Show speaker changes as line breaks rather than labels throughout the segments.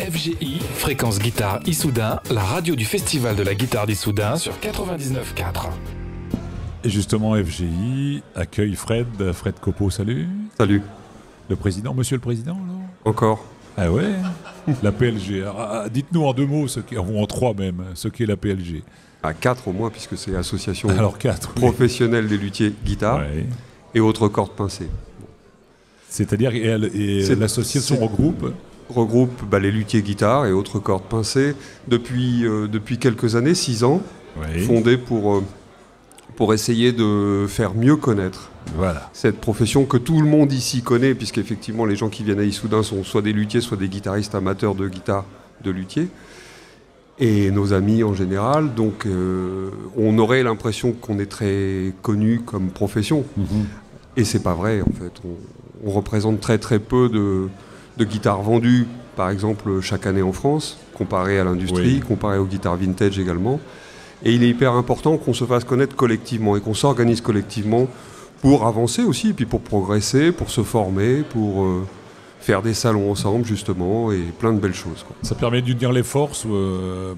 FGI, Fréquence Guitare Issoudun, la radio du Festival de la guitare d'Issoudun sur 99.4.
Et justement, FGI accueille Fred Copeau, salut.
Salut.
Le président, monsieur le président, alors.
Encore.
Ah ouais. La PLG. Alors, dites-nous en 2 mots, ou en 3 même, ce qu'est la PLG.
À 4 au moins, puisque c'est l'association professionnelle des luthiers guitare et autres cordes pincées.
C'est-à-dire, l'association regroupe
les luthiers guitare et autres cordes pincées depuis quelques années, 6 ans, fondée pour essayer de faire mieux connaître cette profession que tout le monde ici connaît, puisqu'effectivement les gens qui viennent à Issoudun sont soit des luthiers, soit des guitaristes amateurs de guitare de luthier, et nos amis en général. Donc on aurait l'impression qu'on est très connu comme profession, et c'est pas vrai en fait. On représente très très peu de guitares vendues, par exemple, chaque année en France, comparé à l'industrie, comparé aux guitares vintage également. Et il est hyper important qu'on se fasse connaître collectivement et qu'on s'organise collectivement pour avancer aussi, et puis pour progresser, pour se former, pour faire des salons ensemble, justement, et plein de belles choses, quoi. Ça
permet d'unir les forces,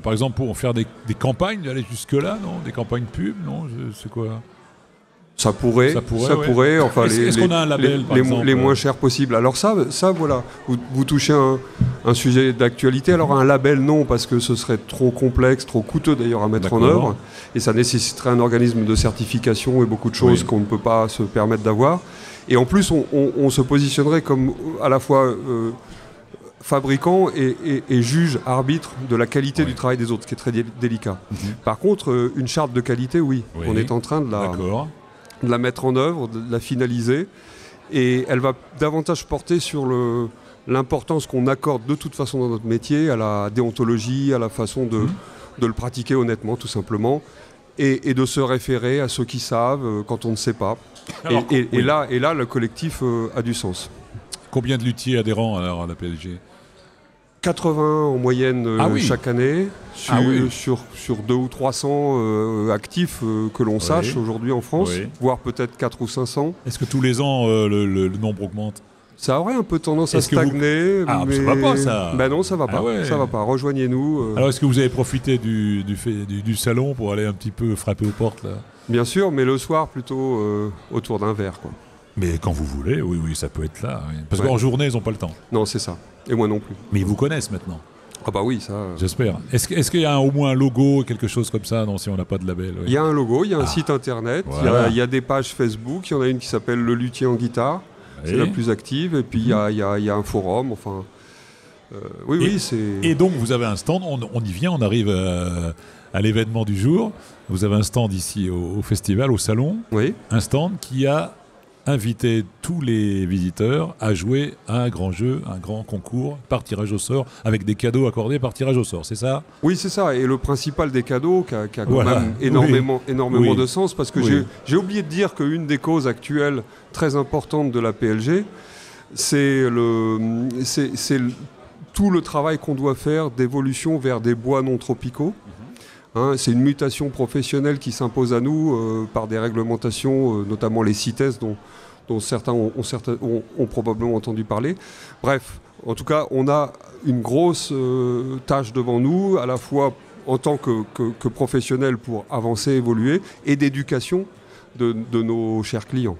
par exemple, pour faire des campagnes, d'aller jusque-là, non? Des campagnes pub, non? C'est quoi?
Ça pourrait. Enfin,
est-ce qu'on a un label,
les moins chers possibles. Alors ça voilà, vous touchez un sujet d'actualité. Alors un label, non, parce que ce serait trop complexe, trop coûteux d'ailleurs à mettre en œuvre, et ça nécessiterait un organisme de certification et beaucoup de choses qu'on ne peut pas se permettre d'avoir. Et en plus, on se positionnerait comme à la fois fabricant et juge, arbitre de la qualité du travail des autres, ce qui est très délicat. Par contre, une charte de qualité, on est en train de la mettre en œuvre, de la finaliser, et elle va davantage porter sur l'importance qu'on accorde de toute façon dans notre métier à la déontologie, à la façon de le pratiquer honnêtement, tout simplement, et de se référer à ceux qui savent quand on ne sait pas. Alors, et là, le collectif a du sens.
Combien de luthiers adhérents alors à la PLG ?
80 en moyenne chaque année, sur 200 ou 300 actifs que l'on sache aujourd'hui en France, voire peut-être 400 ou 500.
Est-ce que tous les ans le nombre augmente ?
Ça aurait un peu tendance à stagner.
Mais ça va pas, ça.
Ben non, ça va pas. Ça va pas. Rejoignez-nous.
Alors, est-ce que vous avez profité du salon pour aller un petit peu frapper aux portes là ?
Bien sûr, mais le soir plutôt autour d'un verre, quoi.
Mais quand vous voulez, oui, ça peut être là. Oui. Parce qu'en journée, ils n'ont pas le temps.
Non, c'est ça. Et moi non plus.
Mais ils vous connaissent maintenant.
Ah bah oui, ça...
J'espère. Est-ce qu'il y a au moins un logo, quelque chose comme ça, non, si on n'a pas de label?
Il y a un logo, il y a un site internet, il y a des pages Facebook, il y en a une qui s'appelle Le Luthier en guitare, c'est la plus active, et puis il y a un forum, enfin... c'est...
Et donc vous avez un stand, on y vient, on arrive à l'événement du jour. Vous avez un stand ici au festival, au salon, un stand qui a invité tous les visiteurs à jouer à un grand jeu, un grand concours par tirage au sort, avec des cadeaux accordés par tirage au sort, c'est ça?
Oui, c'est ça, et le principal des cadeaux qui a quand même énormément de sens, parce que j'ai oublié de dire qu'une des causes actuelles très importantes de la PLG, c'est tout le travail qu'on doit faire d'évolution vers des bois non tropicaux. C'est une mutation professionnelle qui s'impose à nous par des réglementations, notamment les CITES, dont certains ont probablement entendu parler. Bref, en tout cas, on a une grosse tâche devant nous, à la fois en tant que professionnels pour avancer, évoluer, et d'éducation de nos chers clients,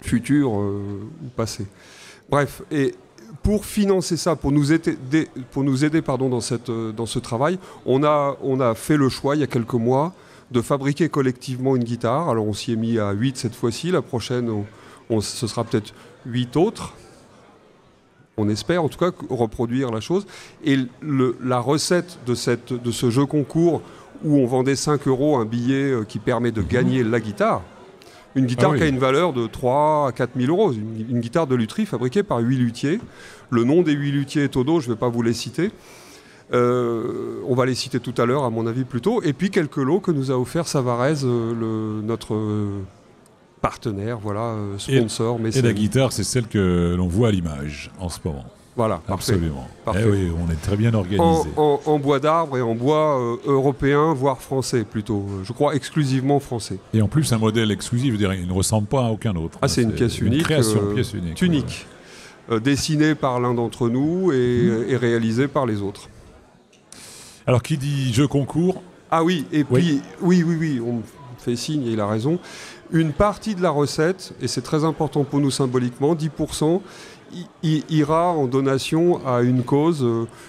futurs ou passés. Bref, et pour financer ça, pour nous aider dans ce travail, on a fait le choix il y a quelques mois de fabriquer collectivement une guitare. Alors on s'y est mis à 8 cette fois-ci, la prochaine ce sera peut-être 8 autres. On espère en tout cas reproduire la chose. Et la recette de ce jeu concours où on vendait 5 € un billet qui permet de gagner la guitare, une guitare qui a une valeur de 3 à 4 000 €, une guitare de lutherie fabriquée par 8 luthiers. Le nom des 8 luthiers est au dos, je ne vais pas vous les citer. On va les citer tout à l'heure, à mon avis, plutôt. Et puis quelques lots que nous a offert Savarez, notre partenaire, sponsor.
Et la guitare, c'est celle que l'on voit à l'image en ce moment.
Voilà,
absolument.
Parfait.
Oui, on est très bien organisé.
En bois d'arbre et en bois européen, voire français plutôt. Je crois exclusivement français.
Et en plus, un modèle exclusif, il ne ressemble pas à aucun autre.
C'est une pièce unique.
Une création, pièce unique.
Unique. dessiné par l'un d'entre nous et réalisé par les autres.
Alors, qui dit jeu concours?
Ah oui, et puis, oui, on me fait signe, et il a raison. Une partie de la recette, et c'est très important pour nous symboliquement, 10%, ira en donation à une cause,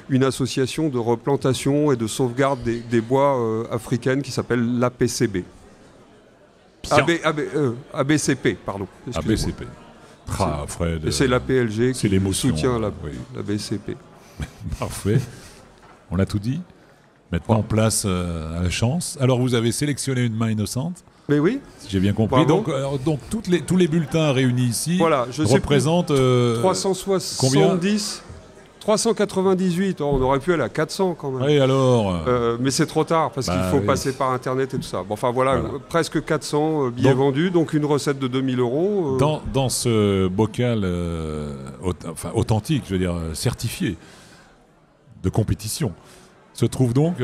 une association de replantation et de sauvegarde des bois africaines qui s'appelle l'APCB. ABCP, pardon.
ABCP. Ah, Fred.
C'est l'APLG qui soutient la BCP.
Parfait. On a tout dit. Maintenant, place à la chance. Alors, vous avez sélectionné une main innocente.
Mais oui.
Si j'ai bien compris. Donc tous les bulletins réunis ici représentent
370, 398. On aurait pu aller à 400 quand même.
Oui, alors.
Mais c'est trop tard parce qu'il faut passer par Internet et tout ça. Bon, enfin voilà. Presque 400 billets vendus, donc une recette de 2000 €.
Dans ce bocal authentique, je veux dire certifié de compétition, se trouve donc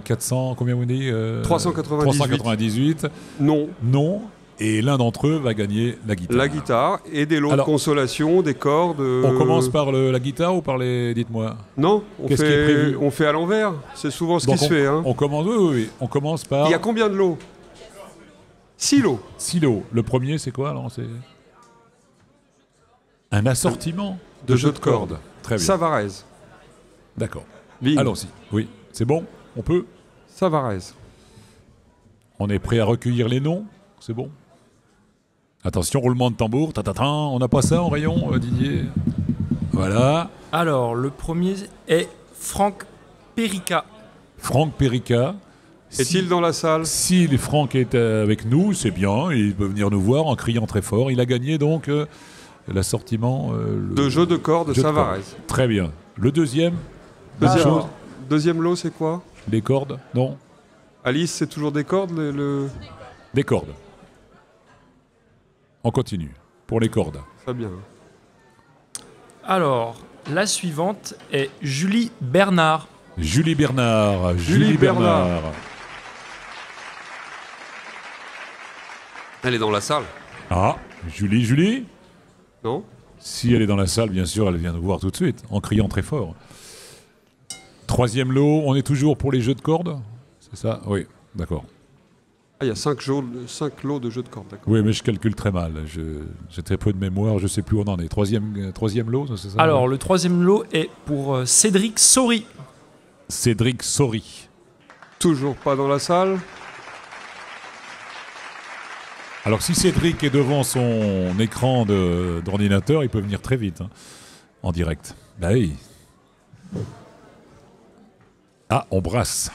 400, combien vous dites 398. Non. Et l'un d'entre eux va gagner la guitare.
La guitare et des lots de consolation, des cordes.
On commence par la guitare ou par les... Dites-moi.
Non, on fait à l'envers. C'est souvent ce qui se fait. Hein.
On commence, oui. On commence par...
Il y a combien de lots? 6 lots.
6 lots. Le premier, c'est quoi alors? C'est un assortiment de jeux de cordes. Très bien.
Savarez.
D'accord. Allons-y. Oui. C'est bon? On peut?
Savarez.
On est prêt à recueillir les noms? C'est bon? Attention, roulement de tambour. On n'a pas ça en rayon, Didier? Voilà.
Alors, le premier est Franck Perica.
Franck Perica.
Est-il dans la salle?
Si Franck est avec nous, c'est bien. Il peut venir nous voir en criant très fort. Il a gagné donc l'assortiment...
de jeu de cordes Savarez.
Très bien. Le deuxième?
Deuxième lot, c'est quoi?
Les cordes? Non.
Alice, c'est toujours des cordes
Des cordes. On continue. Pour les cordes.
Très bien.
Alors, la suivante est Julie Bernard.
Julie Bernard.
Elle est dans la salle.
Ah, Julie?
Non.
Si elle est dans la salle, bien sûr, elle vient nous voir tout de suite, en criant très fort. Troisième lot, on est toujours pour les jeux de cordes? C'est ça? Oui, d'accord.
Ah, il y a 5 lots de jeux de cordes, d'accord.
Oui, mais je calcule très mal. J'ai très peu de mémoire, je ne sais plus où on en est. Troisième lot, c'est ça?
Alors, le troisième lot est pour Cédric Sori.
Cédric Sori.
Toujours pas dans la salle.
Alors, si Cédric est devant son écran d'ordinateur, il peut venir très vite, en direct. Bah oui. Ah, on brasse.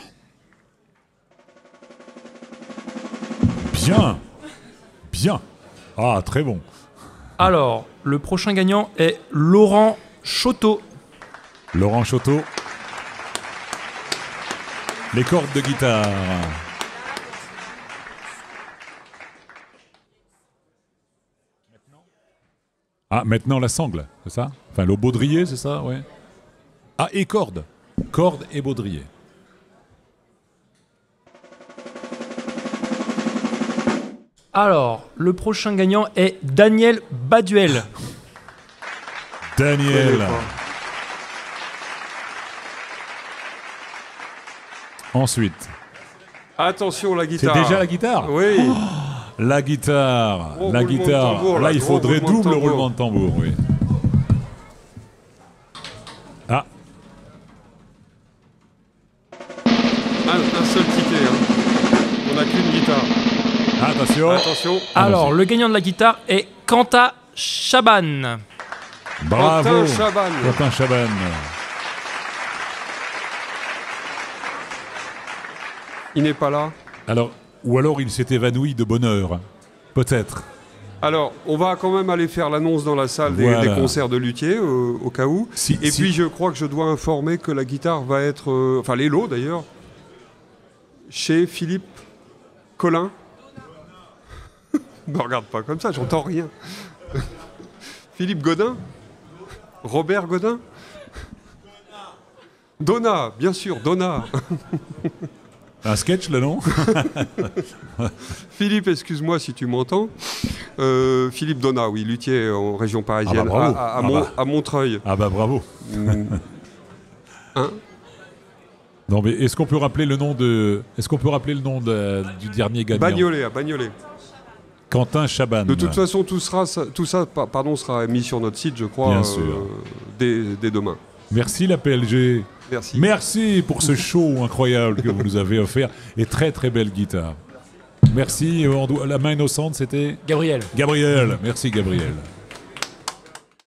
Bien. Ah, très bon.
Alors, le prochain gagnant est Laurent Choteau.
Laurent Choteau. Les cordes de guitare. Ah, maintenant la sangle, c'est ça? Enfin, le baudrier, c'est ça? Ouais. Ah, et cordes. Cordes et baudrier.
Alors, le prochain gagnant est Daniel Baduel.
Daniel. Ensuite.
Attention, la guitare.
C'est déjà la guitare?
Oui.
Oh, la guitare. La guitare.
Tambour,
là, il faudrait double roulement de tambour, oui. Ah.
Un seul ticket. On n'a qu'une guitare.
Attention.
Alors, le gagnant de la guitare est Quentin Chaban.
Bravo.
Quentin
Chaban.
Il n'est pas là.
Ou alors il s'est évanoui de bonheur. Peut-être.
Alors, on va quand même aller faire l'annonce dans la salle des concerts de luthier, au cas où. Puis, je crois que je dois informer que la guitare va être... enfin, les lots, d'ailleurs, chez Philippe Collin. Ne me regarde pas comme ça, j'entends rien. Philippe Godin? Robert Godin? Donna, bien sûr, Donna.
Un sketch, là, non?
Philippe, excuse-moi si tu m'entends. Philippe Donat, oui, luthier en région parisienne, à Montreuil.
Ah bah bravo.
Hein?
Non, mais est-ce qu'on peut rappeler le nom du dernier gagnant?
Bagnolet, à Bagnolet.
Quentin Chabanne.
De toute façon, tout ça sera mis sur notre site, je crois,
bien sûr.
Dès demain.
Merci la PLG.
Merci.
Merci pour ce show incroyable que vous nous avez offert et très très belle guitare. Merci. La main innocente, c'était
Gabriel.
Gabriel. Merci Gabriel.